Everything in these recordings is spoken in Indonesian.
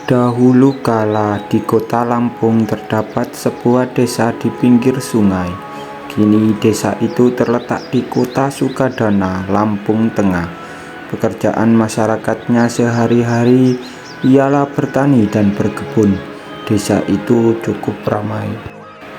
Dahulu kala di kota Lampung terdapat sebuah desa di pinggir sungai. Kini desa itu terletak di kota Sukadana, Lampung Tengah. Pekerjaan masyarakatnya sehari-hari ialah bertani dan berkebun. Desa itu cukup ramai.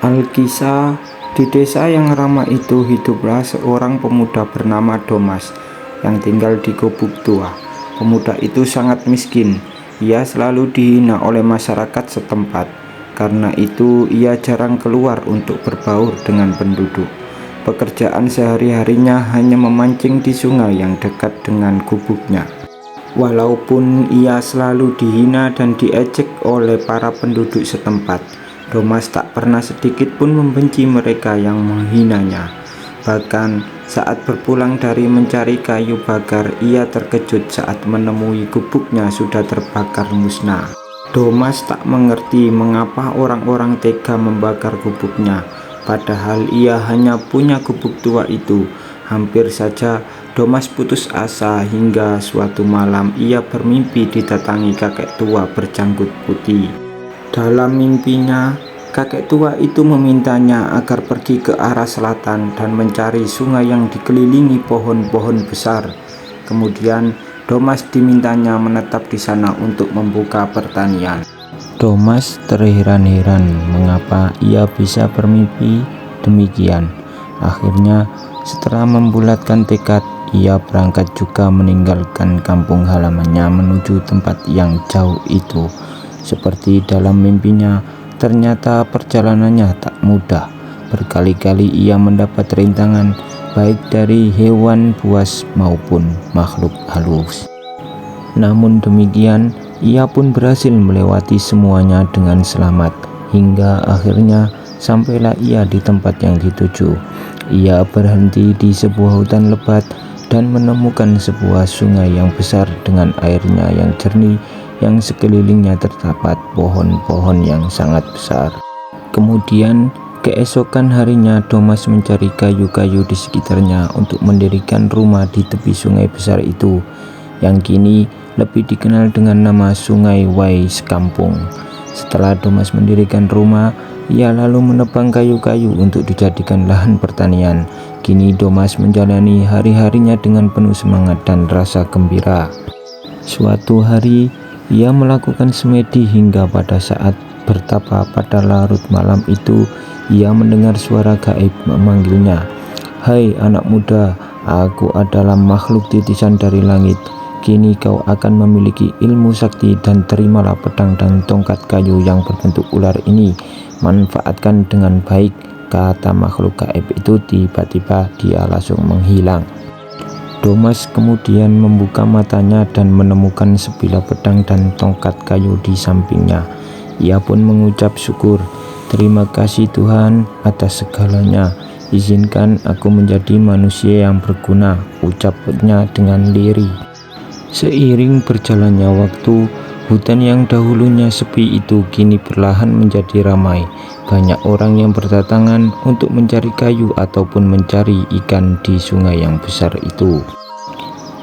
Alkisah, di desa yang ramai itu hiduplah seorang pemuda bernama Domas yang tinggal di gubuk tua. Pemuda itu sangat miskin. Ia selalu dihina oleh masyarakat setempat. Karena itu ia jarang keluar untuk berbaur dengan penduduk. Pekerjaan sehari-harinya hanya memancing di sungai yang dekat dengan gubuknya. Walaupun ia selalu dihina dan diejek oleh para penduduk setempat, Domas tak pernah sedikit pun membenci mereka yang menghinanya. Bahkan saat berpulang dari mencari kayu bakar, ia terkejut saat menemui gubuknya sudah terbakar musnah. Domas tak mengerti mengapa orang-orang tega membakar gubuknya, padahal ia hanya punya gubuk tua itu. Hampir saja Domas putus asa hingga suatu malam ia bermimpi didatangi kakek tua berjanggut putih. Dalam mimpinya, kakek tua itu memintanya agar pergi ke arah selatan dan mencari sungai yang dikelilingi pohon-pohon besar. Kemudian Domas dimintanya menetap di sana untuk membuka pertanian. Domas terheran-heran mengapa ia bisa bermimpi demikian. Akhirnya setelah membulatkan tekad, ia berangkat juga meninggalkan kampung halamannya menuju tempat yang jauh itu. Seperti dalam mimpinya, ternyata perjalanannya tak mudah. Berkali-kali ia mendapat rintangan baik dari hewan buas maupun makhluk halus. Namun demikian, ia pun berhasil melewati semuanya dengan selamat. Hingga akhirnya sampailah ia di tempat yang dituju. Ia berhenti di sebuah hutan lebat dan menemukan sebuah sungai yang besar dengan airnya yang jernih, yang sekelilingnya terdapat pohon-pohon yang sangat besar. Kemudian keesokan harinya Domas mencari kayu-kayu di sekitarnya untuk mendirikan rumah di tepi sungai besar itu, yang kini lebih dikenal dengan nama Sungai Wai Sekampung. Setelah Domas mendirikan rumah, ia lalu menebang kayu-kayu untuk dijadikan lahan pertanian. Kini Domas menjalani hari-harinya dengan penuh semangat dan rasa gembira. Suatu hari ia melakukan semedi hingga pada saat bertapa pada larut malam itu, ia mendengar suara gaib memanggilnya. "Hai anak muda, aku adalah makhluk titisan dari langit. Kini kau akan memiliki ilmu sakti dan terimalah pedang dan tongkat kayu yang berbentuk ular ini. Manfaatkan dengan baik," kata makhluk gaib itu. Tiba-tiba dia langsung menghilang. Domas kemudian membuka matanya dan menemukan sebilah pedang dan tongkat kayu di sampingnya. Ia pun mengucap syukur. "Terima kasih Tuhan atas segalanya. Izinkan aku menjadi manusia yang berguna," ucapnya dengan lirih. Seiring berjalannya waktu, hutan yang dahulunya sepi itu kini perlahan menjadi ramai. Banyak orang yang berdatangan untuk mencari kayu ataupun mencari ikan di sungai yang besar itu.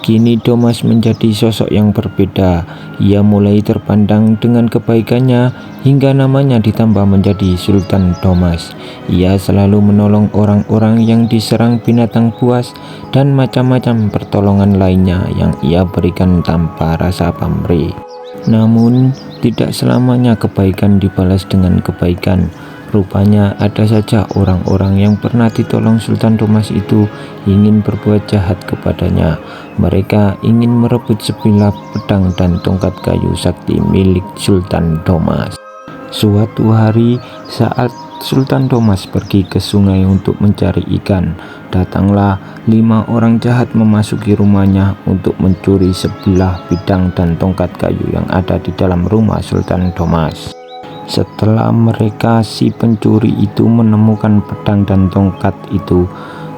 Kini Domas menjadi sosok yang berbeda. Ia mulai terpandang dengan kebaikannya hingga namanya ditambah menjadi Sultan Domas. Ia selalu menolong orang-orang yang diserang binatang buas dan macam-macam pertolongan lainnya yang ia berikan tanpa rasa pamrih. Namun tidak selamanya kebaikan dibalas dengan kebaikan. Rupanya ada saja orang-orang yang pernah ditolong Sultan Domas itu ingin berbuat jahat kepadanya. Mereka ingin merebut sebilah pedang dan tongkat kayu sakti milik Sultan Domas. Suatu hari saat Sultan Domas pergi ke sungai untuk mencari ikan, datanglah 5 orang jahat memasuki rumahnya untuk mencuri sebilah pedang dan tongkat kayu yang ada di dalam rumah Sultan Domas. Setelah mereka si pencuri itu menemukan pedang dan tongkat itu,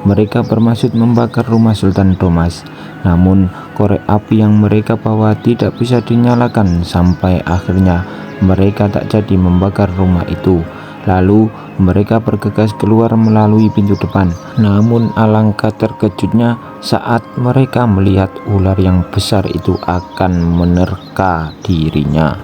mereka bermaksud membakar rumah Sultan Domas. Namun korek api yang mereka bawa tidak bisa dinyalakan sampai akhirnya mereka tak jadi membakar rumah itu. Lalu mereka bergegas keluar melalui pintu depan. Namun alangkah terkejutnya saat mereka melihat ular yang besar itu akan menerka dirinya.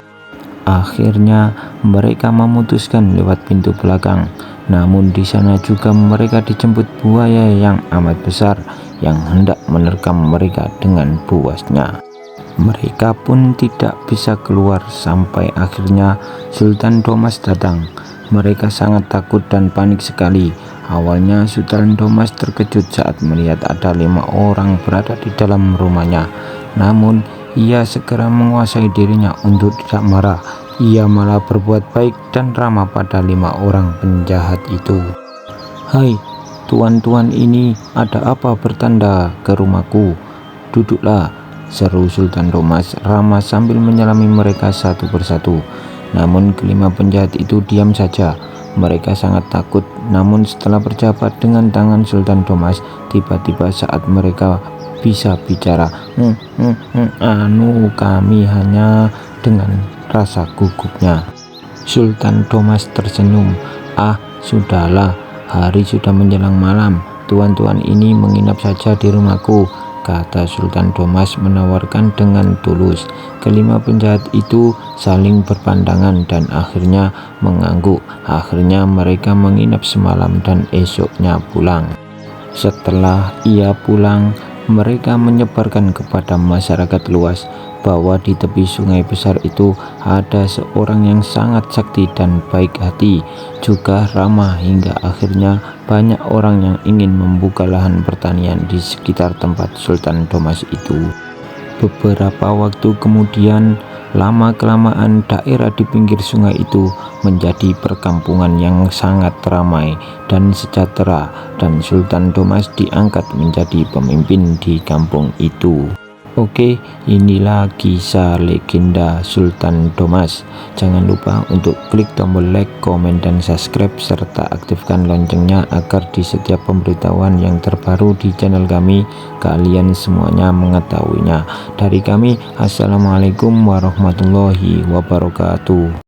Akhirnya mereka memutuskan lewat pintu belakang. Namun di sana juga mereka dijemput buaya yang amat besar yang hendak menerkam mereka dengan buasnya. Mereka pun tidak bisa keluar sampai akhirnya Sultan Thomas datang. Mereka sangat takut dan panik sekali. Awalnya Sultan Thomas terkejut saat melihat ada 5 orang berada di dalam rumahnya. Namun ia segera menguasai dirinya untuk tidak marah. Ia malah berbuat baik dan ramah pada 5 orang penjahat itu. "Hai, tuan-tuan, ini ada apa bertanda ke rumahku? Duduklah," seru Sultan Thomas ramah sambil menyelami mereka satu persatu. Namun kelima penjahat itu diam saja. Mereka sangat takut. Namun setelah berjabat dengan tangan Sultan Thomas, tiba-tiba saat mereka bisa bicara, kami hanya," dengan rasa gugupnya. Sultan Thomas tersenyum. Sudahlah, hari sudah menjelang malam. Tuan-tuan ini menginap saja di rumahku," kata Sultan Thomas menawarkan dengan tulus. Kelima penjahat itu saling berpandangan dan akhirnya mengangguk. Akhirnya mereka menginap semalam dan esoknya pulang. Setelah ia pulang, mereka menyebarkan kepada masyarakat luas bahwa di tepi sungai besar itu ada seorang yang sangat sakti dan baik hati, juga ramah, hingga akhirnya banyak orang yang ingin membuka lahan pertanian di sekitar tempat Sultan Thomas itu. Beberapa waktu kemudian, lama-kelamaan daerah di pinggir sungai itu menjadi perkampungan yang sangat ramai dan sejahtera, dan Sultan Thomas diangkat menjadi pemimpin di kampung itu. Oke, inilah kisah legenda Sultan Thomas. Jangan lupa untuk klik tombol like, komen, dan subscribe, serta aktifkan loncengnya agar di setiap pemberitahuan yang terbaru di channel kami, kalian semuanya mengetahuinya. Dari kami, assalamualaikum warahmatullahi wabarakatuh.